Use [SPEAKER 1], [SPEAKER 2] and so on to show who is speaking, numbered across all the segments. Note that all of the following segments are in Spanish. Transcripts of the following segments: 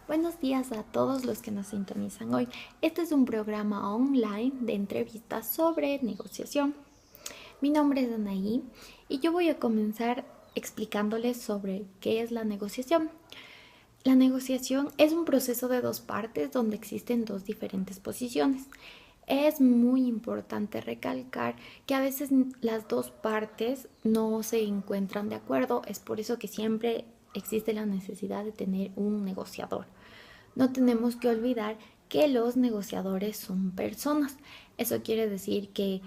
[SPEAKER 1] Buenos días a todos los que nos sintonizan hoy. Este es un programa online de entrevistas sobre negociación. Mi nombre es Anaí y yo voy a comenzar explicándoles sobre qué es la negociación. La negociación es un proceso de dos partes donde existen dos diferentes posiciones. Es muy importante recalcar que a veces las dos partes no se encuentran de acuerdo, es por eso que siempre existe la necesidad de tener un negociador. No tenemos que olvidar que los negociadores son personas. Eso quiere decir que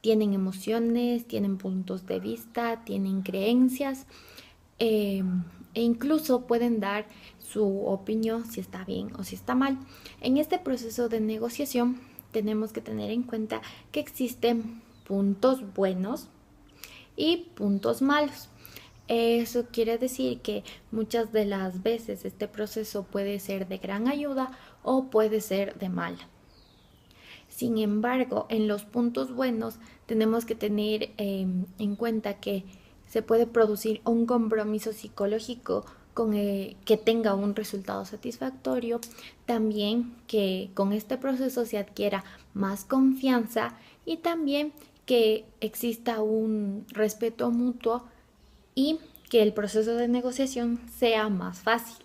[SPEAKER 1] tienen emociones, tienen puntos de vista, tienen creencias eh, e incluso pueden dar su opinión si está bien o si está mal. En este proceso de negociación tenemos que tener en cuenta que existen puntos buenos y puntos malos. Eso quiere decir que muchas de las veces este proceso puede ser de gran ayuda o puede ser de mala. Sin embargo, en los puntos buenos tenemos que tener en cuenta que se puede producir un compromiso psicológico que tenga un resultado satisfactorio, también que con este proceso se adquiera más confianza y también que exista un respeto mutuo y que el proceso de negociación sea más fácil.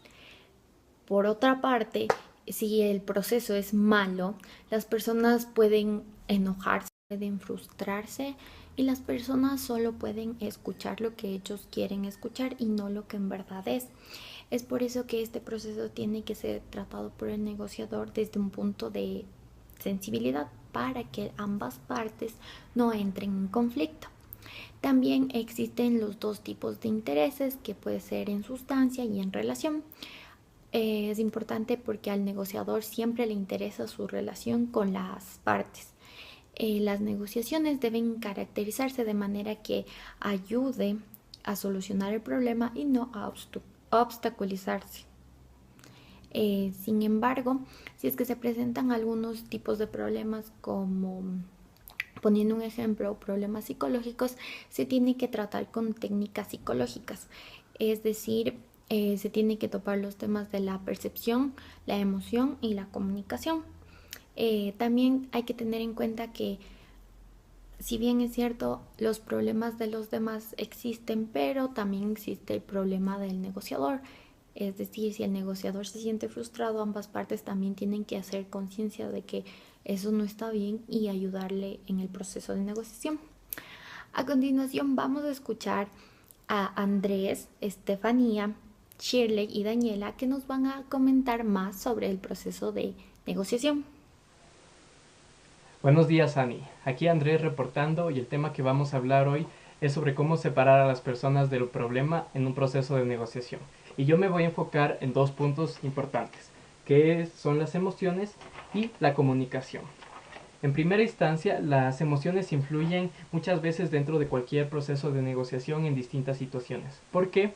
[SPEAKER 1] Por otra parte, si el proceso es malo, las personas pueden enojarse, pueden frustrarse y las personas solo pueden escuchar lo que ellos quieren escuchar y no lo que en verdad es. Es por eso que este proceso tiene que ser tratado por el negociador desde un punto de sensibilidad para que ambas partes no entren en conflicto. También existen los dos tipos de intereses, que puede ser en sustancia y en relación. Es importante porque al negociador siempre le interesa su relación con las partes. Las negociaciones deben caracterizarse de manera que ayude a solucionar el problema y no a obstaculizarse. Sin embargo, si es que se presentan algunos tipos de problemas como, poniendo un ejemplo, problemas psicológicos, se tiene que tratar con técnicas psicológicas, es decir, se tiene que topar los temas de la percepción, la emoción y la comunicación. También hay que tener en cuenta que, si bien es cierto, los problemas de los demás existen, pero también existe el problema del negociador. Es decir, si el negociador se siente frustrado, ambas partes también tienen que hacer conciencia de que eso no está bien y ayudarle en el proceso de negociación. A continuación vamos a escuchar a Andrés, Estefanía, Shirley y Daniela, que nos van a comentar más sobre el proceso de negociación.
[SPEAKER 2] Buenos días, Ani. Aquí Andrés reportando y el tema que vamos a hablar hoy es sobre cómo separar a las personas del problema en un proceso de negociación. Y yo me voy a enfocar en dos puntos importantes, que son las emociones y la comunicación. En primera instancia, las emociones influyen muchas veces dentro de cualquier proceso de negociación en distintas situaciones. ¿Por qué?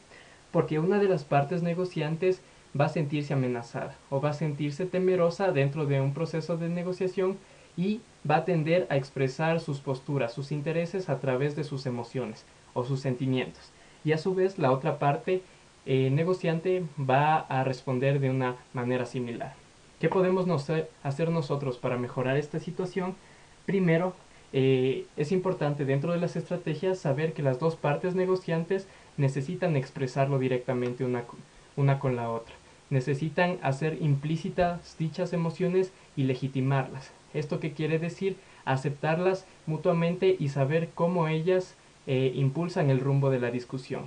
[SPEAKER 2] Porque una de las partes negociantes va a sentirse amenazada o va a sentirse temerosa dentro de un proceso de negociación y va a tender a expresar sus posturas, sus intereses a través de sus emociones o sus sentimientos. Y a su vez la otra parte negociante va a responder de una manera similar. ¿Qué podemos hacer nosotros para mejorar esta situación? Primero, es importante dentro de las estrategias saber que las dos partes negociantes necesitan expresarlo directamente una con la otra. Necesitan hacer implícitas dichas emociones y legitimarlas. ¿Esto qué quiere decir? Aceptarlas mutuamente y saber cómo ellas impulsan el rumbo de la discusión.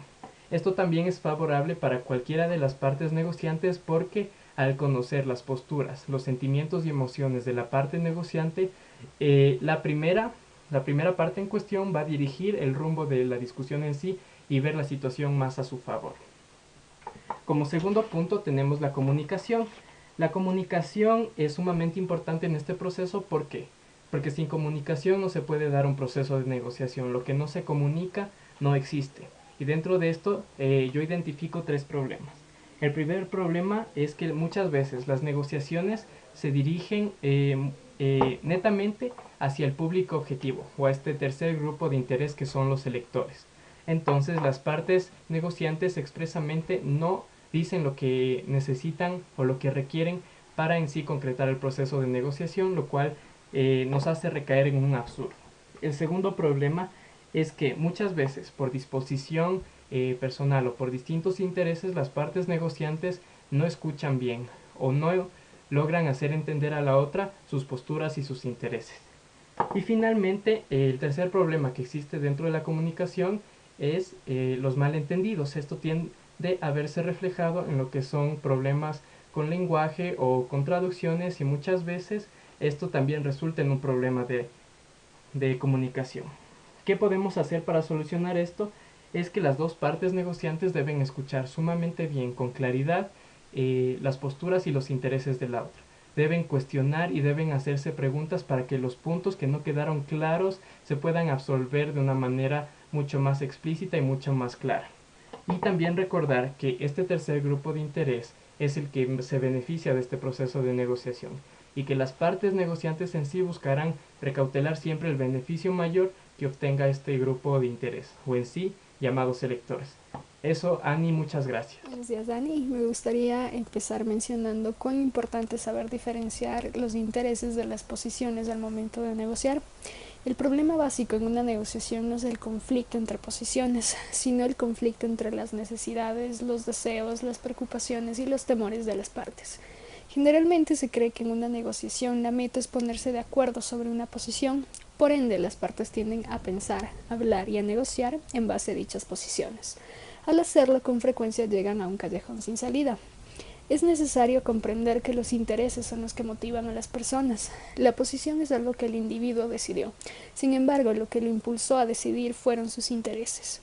[SPEAKER 2] Esto también es favorable para cualquiera de las partes negociantes porque al conocer las posturas, los sentimientos y emociones de la parte negociante, la primera parte en cuestión va a dirigir el rumbo de la discusión en sí y ver la situación más a su favor. Como segundo punto tenemos la comunicación. La comunicación es sumamente importante en este proceso. ¿Por qué? Porque sin comunicación no se puede dar un proceso de negociación. Lo que no se comunica no existe. Y dentro de esto yo identifico tres problemas. El primer problema es que muchas veces las negociaciones se dirigen netamente hacia el público objetivo o a este tercer grupo de interés que son los electores. entonces las partes negociantes expresamente no dicen lo que necesitan o lo que requieren para en sí concretar el proceso de negociación, lo cual nos hace recaer en un absurdo. El segundo problema es que muchas veces por disposición personal o por distintos intereses las partes negociantes no escuchan bien o no logran hacer entender a la otra sus posturas y sus intereses. Y finalmente, el tercer problema que existe dentro de la comunicación es los malentendidos. Esto tiende a verse reflejado en lo que son problemas con lenguaje o con traducciones, y muchas veces esto también resulta en un problema de comunicación. ¿Qué podemos hacer para solucionar esto? Es que las dos partes negociantes deben escuchar sumamente bien, con claridad, las posturas y los intereses de la otra. Deben cuestionar y deben hacerse preguntas para que los puntos que no quedaron claros se puedan absolver de una manera mucho más explícita y mucho más clara. Y también recordar que este tercer grupo de interés es el que se beneficia de este proceso de negociación, y que las partes negociantes en sí buscarán precautelar siempre el beneficio mayor que obtenga este grupo de interés, o en sí llamados electores. Eso, Ani, muchas gracias.
[SPEAKER 3] Buenos días, Dani. Me gustaría empezar mencionando cuán importante es saber diferenciar los intereses de las posiciones al momento de negociar. El problema básico en una negociación no es el conflicto entre posiciones, sino el conflicto entre las necesidades, los deseos, las preocupaciones y los temores de las partes. Generalmente se cree que en una negociación la meta es ponerse de acuerdo sobre una posición, por ende las partes tienden a pensar, hablar y a negociar en base a dichas posiciones. Al hacerlo, con frecuencia llegan a un callejón sin salida. Es necesario comprender que los intereses son los que motivan a las personas. La posición es algo que el individuo decidió. Sin embargo, lo que lo impulsó a decidir fueron sus intereses.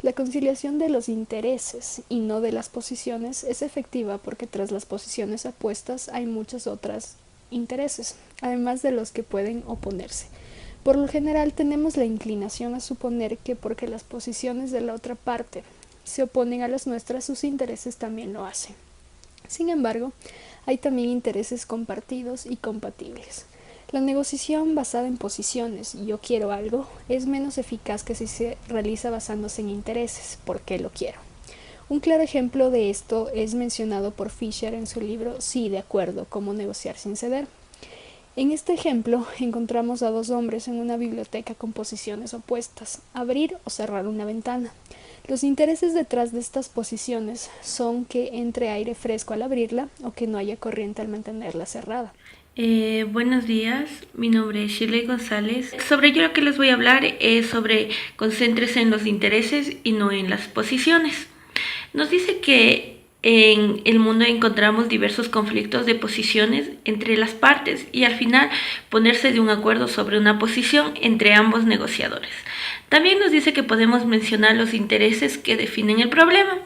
[SPEAKER 3] La conciliación de los intereses y no de las posiciones es efectiva porque tras las posiciones opuestas hay muchos otros intereses, además de los que pueden oponerse. Por lo general tenemos la inclinación a suponer que porque las posiciones de la otra parte se oponen a las nuestras, sus intereses también lo hacen. Sin embargo, hay también intereses compartidos y compatibles. La negociación basada en posiciones, yo quiero algo, es menos eficaz que si se realiza basándose en intereses, ¿por qué lo quiero? Un claro ejemplo de esto es mencionado por Fisher en su libro Sí, de acuerdo, cómo negociar sin ceder. En este ejemplo encontramos a dos hombres en una biblioteca con posiciones opuestas, abrir o cerrar una ventana. Los intereses detrás de estas posiciones son que entre aire fresco al abrirla o que no haya corriente al mantenerla cerrada.
[SPEAKER 4] Buenos días, mi nombre es Shirley González. Sobre yo lo que les voy a hablar es sobre concéntrese en los intereses y no en las posiciones. Nos dice que en el mundo encontramos diversos conflictos de posiciones entre las partes y al final ponerse de un acuerdo sobre una posición entre ambos negociadores. También nos dice que podemos mencionar los intereses que definen el problema.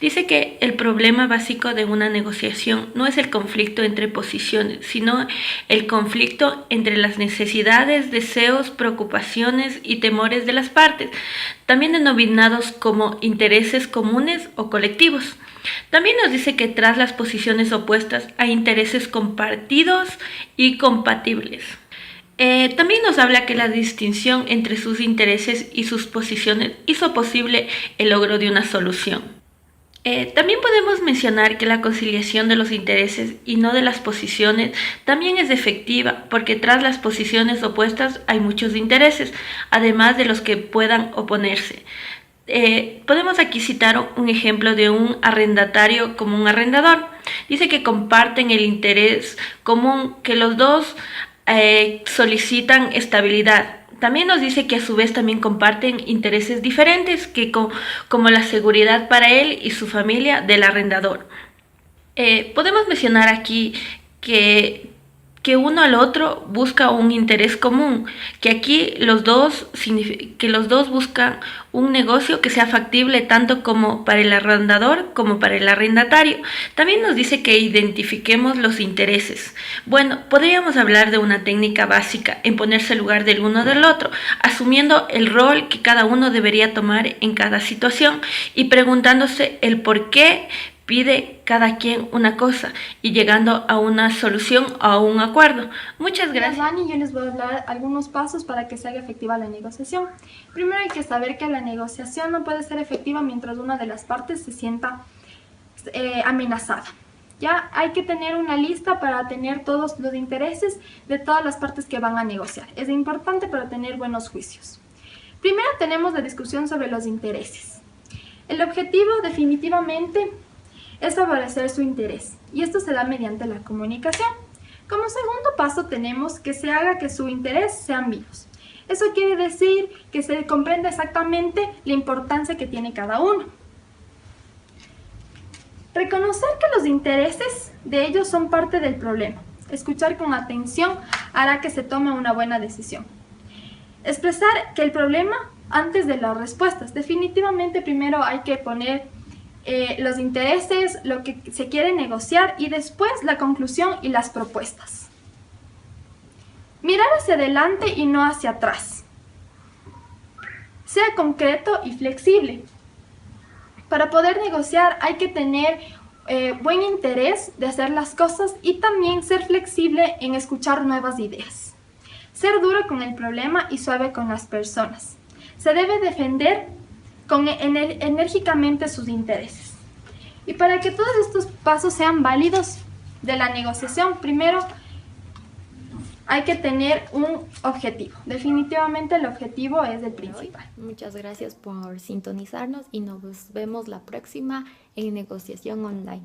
[SPEAKER 4] Dice que el problema básico de una negociación no es el conflicto entre posiciones, sino el conflicto entre las necesidades, deseos, preocupaciones y temores de las partes, también denominados como intereses comunes o colectivos. También nos dice que tras las posiciones opuestas hay intereses compartidos y compatibles. También nos habla que la distinción entre sus intereses y sus posiciones hizo posible el logro de una solución. También podemos mencionar que la conciliación de los intereses y no de las posiciones también es efectiva, porque tras las posiciones opuestas hay muchos intereses, además de los que puedan oponerse. Podemos aquí citar un ejemplo de un arrendatario como un arrendador. Dice que comparten el interés común, que los dos solicitan estabilidad. También nos dice que a su vez también comparten intereses diferentes, que como la seguridad para él y su familia del arrendador. Podemos mencionar aquí que uno al otro busca un interés común, que aquí los dos buscan un negocio que sea factible tanto como para el arrendador como para el arrendatario. También nos dice que identifiquemos los intereses. Bueno, podríamos hablar de una técnica básica en ponerse al lugar del uno del otro, asumiendo el rol que cada uno debería tomar en cada situación y preguntándose el por qué pide cada quien una cosa y llegando a una solución o a un acuerdo. Muchas gracias.
[SPEAKER 5] Dani, yo les voy a hablar algunos pasos para que se haga efectiva la negociación. Primero hay que saber que la negociación no puede ser efectiva mientras una de las partes se sienta amenazada. Ya hay que tener una lista para tener todos los intereses de todas las partes que van a negociar. Es importante para tener buenos juicios. Primero tenemos la discusión sobre los intereses. El objetivo definitivamente es favorecer su interés y esto se da mediante la comunicación. Como segundo paso tenemos que se haga que su interés sean vivos. Eso quiere decir que se comprenda exactamente la importancia que tiene cada uno. Reconocer que los intereses de ellos son parte del problema. Escuchar con atención hará que se tome una buena decisión. Expresar que el problema antes de las respuestas. Definitivamente primero hay que poner los intereses, lo que se quiere negociar y después la conclusión y las propuestas. Mirar hacia adelante y no hacia atrás. Sea concreto y flexible. Para poder negociar hay que tener buen interés de hacer las cosas y también ser flexible en escuchar nuevas ideas. Ser duro con el problema y suave con las personas. Se debe defender enérgicamente sus intereses. Y para que todos estos pasos sean válidos de la negociación, primero hay que tener un objetivo. Definitivamente el objetivo es el principal.
[SPEAKER 1] Muchas gracias por sintonizarnos y nos vemos la próxima en Negociación Online.